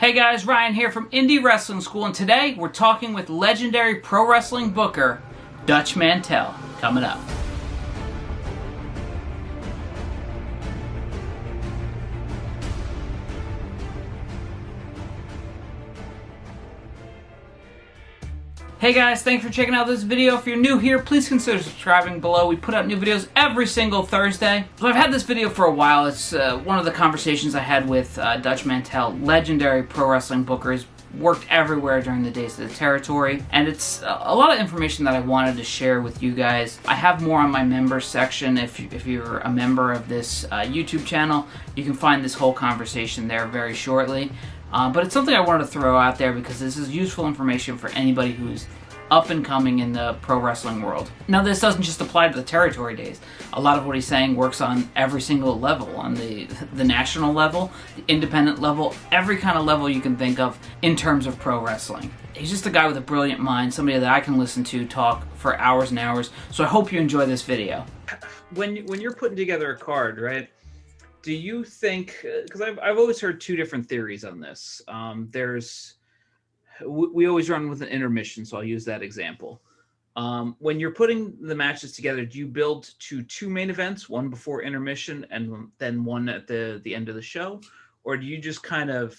Hey guys, Ryan here from Indy Wrestling School, and today we're talking with legendary pro wrestling booker, Dutch Mantell, coming up. Hey guys, thanks for checking out this video. If you're new here, please consider subscribing below. We put out new videos every single Thursday. So I've had this video for a while. It's one of the conversations I had with Dutch Mantell, legendary pro wrestling booker. He's worked everywhere during the days of the territory. And it's a lot of information that I wanted to share with you guys. I have more on my members section. If you're a member of this YouTube channel, you can find this whole conversation there very shortly. But it's something I wanted to throw out there because this is useful information for anybody who's up and coming in the pro wrestling world. Now, this doesn't just apply to the territory days. A lot of what he's saying works on every single level, on the national level, the independent level, every kind of level you can think of in terms of pro wrestling. He's just a guy with a brilliant mind, somebody that I can listen to talk for hours and hours, so I hope you enjoy this video. When you're putting together a card, right, do you think, because I've always heard two different theories on this. We always run with an intermission, so I'll use that example. When you're putting the matches together, do you build to two main events, one before intermission and then one at the end of the show? Or do you just kind of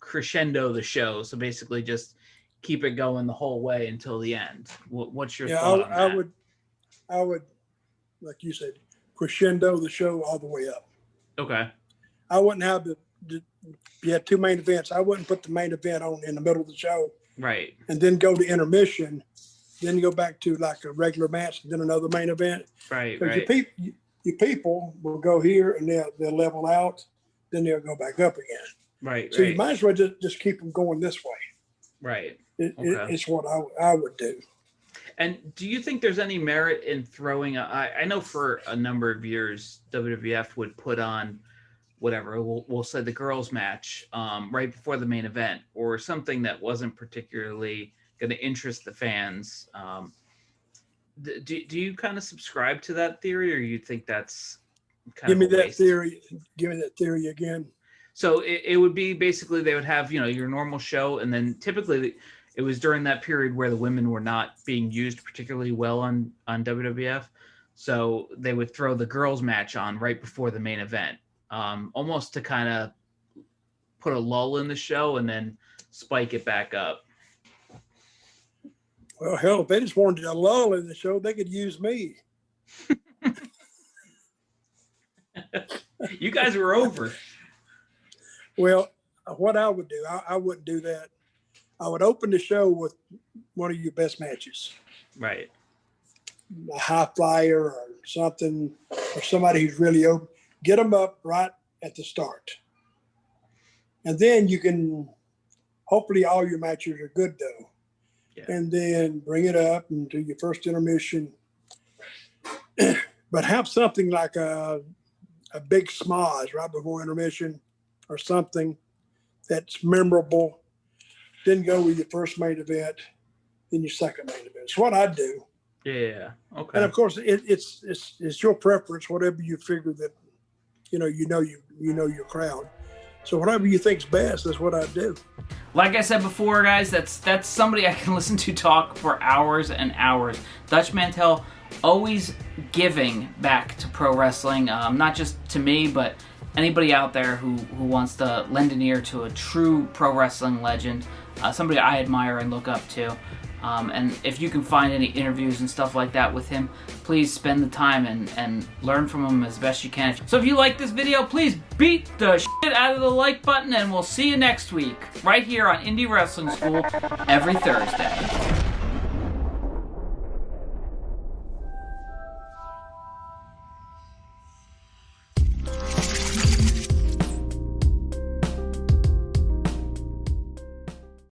crescendo the show, so basically just keep it going the whole way until the end? What's your thought on that? I would, like you said, crescendo the show all the way up. Okay. I wouldn't have if you had two main events, I wouldn't put the main event on in the middle of the show. Right. And then go to intermission, then go back to like a regular match, and then another main event. Right, because right. Your people will go here and they'll level out, then they'll go back up again. Right, so you might as well just keep them going this way. Right. It's what I would do. And do you think there's any merit in throwing I know for a number of years, WWF would put on whatever, we'll say the girls match right before the main event, or something that wasn't particularly going to interest the fans. Do you kind of subscribe to that theory, or you think that's kind of a waste? Give me that theory again. So it would be basically they would have, your normal show, and then typically it was during that period where the women were not being used particularly well on WWF. So they would throw the girls match on right before the main event, almost to kind of put a lull in the show and then spike it back up. Well, hell, if they just wanted a lull in the show, they could use me. You guys were over. Well, what I would do, I wouldn't do that. I would open the show with one of your best matches. Right. A high flyer or something, or somebody who's really open. Get them up right at the start. And then you can, hopefully all your matches are good though. Yeah. And then bring it up and do your first intermission. But have something like a big smaz right before intermission or something that's memorable. Then go with your first main event, then your second main event. It's what I do. Yeah. Okay. And of course, it's your preference. Whatever you figure that, you know your crowd. So whatever you think's best, that's what I do. Like I said before, guys, that's somebody I can listen to talk for hours and hours. Dutch Mantell, always giving back to pro wrestling, not just to me, but anybody out there who wants to lend an ear to a true pro wrestling legend, somebody I admire and look up to. And if you can find any interviews and stuff like that with him, please spend the time and learn from him as best you can. So if you like this video, please beat the shit out of the like button, and we'll see you next week right here on Indy Wrestling School every Thursday.